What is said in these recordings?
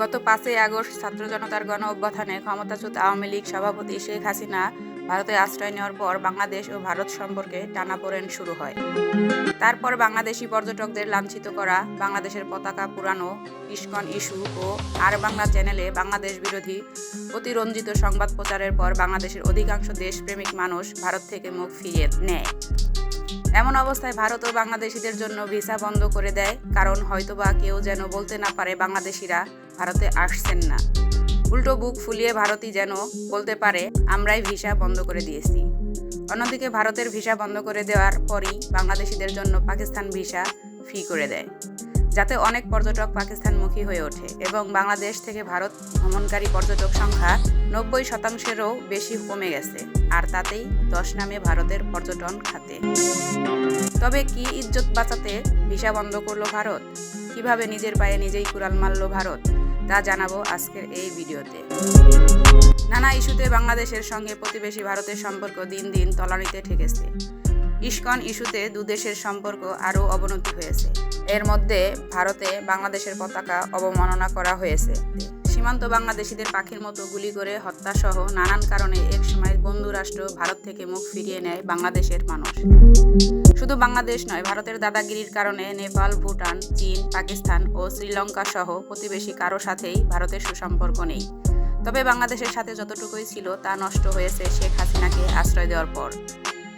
গত 5 আগস্ট ছাত্র জনতার গণ অভ্যুত্থানে ক্ষমতাচ্যুত আওয়ামী লীগ সভাপতি শেখ হাসিনা ভারতে আশ্রয় নেওয়ার পর বাংলাদেশ ও ভারত সম্পর্কে টানাপোড়েন শুরু হয়। তারপর বাংলাদেশি পর্যটকদের লাঞ্ছিত করা, বাংলাদেশের পতাকা পুরানো, ইস্কন ইস্যু ও আর বাংলা চ্যানেলে বাংলাদেশ বিরোধী অতিরঞ্জিত সংবাদ প্রচারের পর বাংলাদেশের অধিকাংশ দেশপ্রেমিক মানুষ ভারত থেকে মুখ ফিরিয়ে নেয়। এমন অবস্থায় ভারত ও বাংলাদেশিদের জন্য ভিসা বন্ধ করে দেয়, কারণ হয়তোবা কেউ যেন বলতে না পারে বাংলাদেশিরা ভারতে আসছেন না। উল্টো বুক ফুলিয়ে ভারতই যেন বলতে পারে আমরাই ভিসা বন্ধ করে দিয়েছি। অন্যদিকে ভারতের ভিসা বন্ধ করে দেওয়ার পরই বাংলাদেশিদের জন্য পাকিস্তান ভিসা ফ্রি করে দেয়, যাতে অনেক পর্যটক পাকিস্তানমুখী হয়ে ওঠে এবং বাংলাদেশ থেকে ভারত ভ্রমণকারী পর্যটক সংখ্যা 90%-এরও বেশি কমে গেছে, আর তাতেই ধস নামে ভারতের পর্যটন খাতে। তবে কি ইজ্জত বাঁচাতে ভিসা বন্ধ করলো ভারত? কিভাবে নিজের পায়ে নিজেই কুড়াল মারল ভারত, তা জানাবো আজকের এই ভিডিওতে। নানা ইস্যুতে বাংলাদেশের সঙ্গে প্রতিবেশী ভারতের সম্পর্ক দিন দিন তলানিতে ঠেকেছে। ইস্কন ইস্যুতে দুদেশের সম্পর্ক আরও অবনতি হয়েছে। এর মধ্যে ভারতে বাংলাদেশের পতাকা অবমাননা করা হয়েছে। সীমান্ত বাংলাদেশিদের পাখির মতো গুলি করে হত্যাসহ নানান কারণে একসময় বন্ধু রাষ্ট্র ভারত থেকে মুখ ফিরিয়ে নেয় বাংলাদেশের মানুষ। শুধু বাংলাদেশ নয়, ভারতের দাদাগিরির কারণে নেপাল, ভুটান, চীন, পাকিস্তান ও শ্রীলঙ্কা সহ প্রতিবেশী কারো সাথেই ভারতের সুসম্পর্ক নেই। তবে বাংলাদেশের সাথে যতটুকুই ছিল তা নষ্ট হয়েছে শেখ হাসিনাকে আশ্রয় দেওয়ার পর।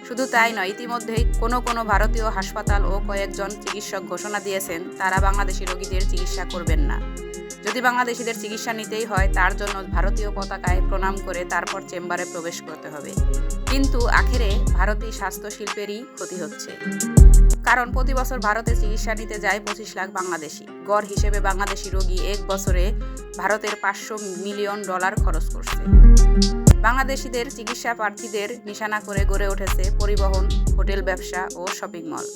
শুধু তাই নয়, ইতিমধ্যেই কোনো ভারতীয় হাসপাতাল ও কয়েকজন চিকিৎসক ঘোষণা দিয়েছেন তারা বাংলাদেশি রোগীদের চিকিৎসা করবেন না। যদি বাংলাদেশিদের চিকিৎসা নিতেই হয়, তার জন্য ভারতীয় পতাকায় প্রণাম করে তারপর চেম্বারে প্রবেশ করতে হবে। কিন্তু আখেরে ভারতীয় স্বাস্থ্য শিল্পেরই ক্ষতি হচ্ছে, কারণ প্রতি বছর ভারতে চিকিৎসা নিতে যায় 25 লাখ বাংলাদেশি। গড় হিসেবে বাংলাদেশি রোগী এক বছরে ভারতের $500 মিলিয়ন খরচ করছে। বাংলাদেশিদের চিকিৎসা প্রার্থীদের নিশানা করে গড়ে উঠেছে পরিবহন, হোটেল ব্যবসা ও শপিং মল।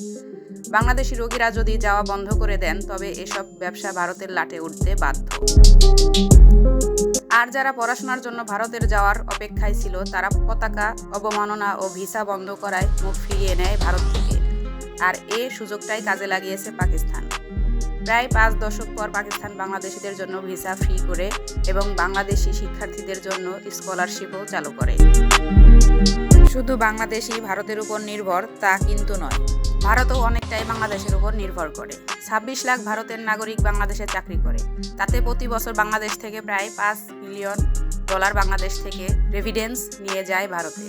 বাংলাদেশি রোগীরা যদি যাওয়া বন্ধ করে দেন, তবে এসব ব্যবসা ভারতের লাটে উঠতে বাধ্য। আর যারা পড়াশোনার জন্য ভারতের যাওয়ার অপেক্ষায় ছিল, তারা পতাকা অবমাননা ও ভিসা বন্ধ করায় মুখ ফিরিয়ে নেয় ভারত থেকে। আর এই সুযোগটাই কাজে লাগিয়েছে পাকিস্তান। প্রায় 5 দশক পর পাকিস্তান বাংলাদেশিদের জন্য ভিসা ফ্রি করে এবং বাংলাদেশি শিক্ষার্থীদের জন্য স্কলারশিপও চালু করে। শুধু বাংলাদেশি ভারতের উপর নির্ভর তা কিন্তু নয়, ভারতও অনেকটাই বাংলাদেশের উপর নির্ভর করে। 26 লাখ ভারতের নাগরিক বাংলাদেশে চাকরি করে, তাতে প্রতি বছর বাংলাদেশ থেকে প্রায় $5 মিলিয়ন বাংলাদেশ থেকে রেভিডেন্স নিয়ে যায় ভারতে।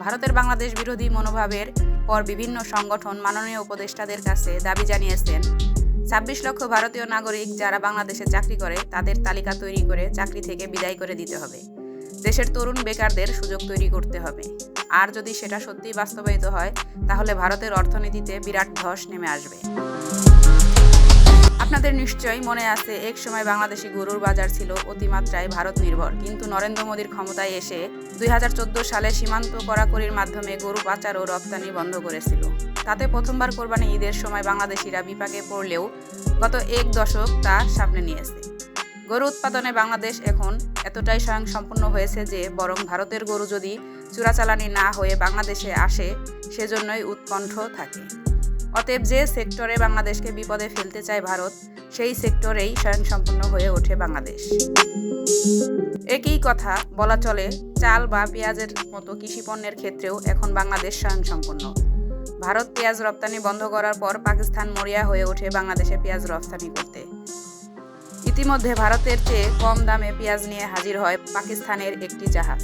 ভারতের বাংলাদেশ বিরোধী মনোভাবের পর বিভিন্ন সংগঠন মাননীয় উপদেষ্টাদের কাছে দাবি জানিয়েছেন 26 লক্ষ ভারতীয় নাগরিক যারা বাংলাদেশে চাকরি করে তাদের তালিকা তৈরি করে চাকরি থেকে বিদায় করে দিতে হবে। দেশের তরুণ বেকারদের সুযোগ তৈরি করতে হবে। আর যদি সেটা সত্যিই বাস্তবায়িত হয়, তাহলে ভারতের অর্থনীতিতে বিরাট ধস নেমে আসবে। আপনাদের নিশ্চয়ই মনে আছে, এক সময় বাংলাদেশি গরুর বাজার ছিল অতিমাত্রায় ভারত নির্ভর, কিন্তু নরেন্দ্র মোদীর ক্ষমতায় এসে 2014 সালে সীমান্ত কড়াকড়ির মাধ্যমে গরু পাচার ও রপ্তানি বন্ধ করেছিল। তাতে প্রথমবার কোরবানি ঈদের সময় বাংলাদেশিরা বিপাকে পড়লেও গত 1 দশক তা সামনে নিয়েছে। গরু উৎপাদনে বাংলাদেশ এখন এতটাই স্বয়ংসম্পূর্ণ হয়েছে যে বরং ভারতের গরু যদি চোরাচালানি না হয়ে বাংলাদেশে আসে, সেজন্যই উৎকণ্ঠ থাকে। অতএব যে সেক্টরে বাংলাদেশকে বিপদে ফেলতে চায় ভারত, সেই সেক্টরেই স্বয়ংসম্পূর্ণ হয়ে ওঠে বাংলাদেশ। একই কথা বলা চলে চাল বা পেঁয়াজের মতো কৃষি পণ্যের ক্ষেত্রেও এখন বাংলাদেশ স্বয়ংসম্পূর্ণ। ভারত পেঁয়াজ রপ্তানি বন্ধ করার পর পাকিস্তান মরিয়া হয়ে ওঠে বাংলাদেশে পেঁয়াজ রপ্তানি করতে। ইতিমধ্যে ভারতের চেয়ে কম দামে পেঁয়াজ নিয়ে হাজির হয় পাকিস্তানের একটি জাহাজ।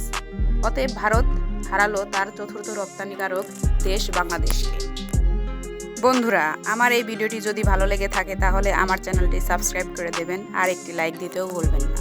অতএব ভারত হারালো তার চতুর্থ রপ্তানিকারক দেশ বাংলাদেশকে। বন্ধুরা, আমার এই ভিডিওটি যদি ভালো লেগে থাকে তাহলে আমার চ্যানেলটি সাবস্ক্রাইব করে দেবেন আর একটি লাইক দিতেও ভুলবেন না।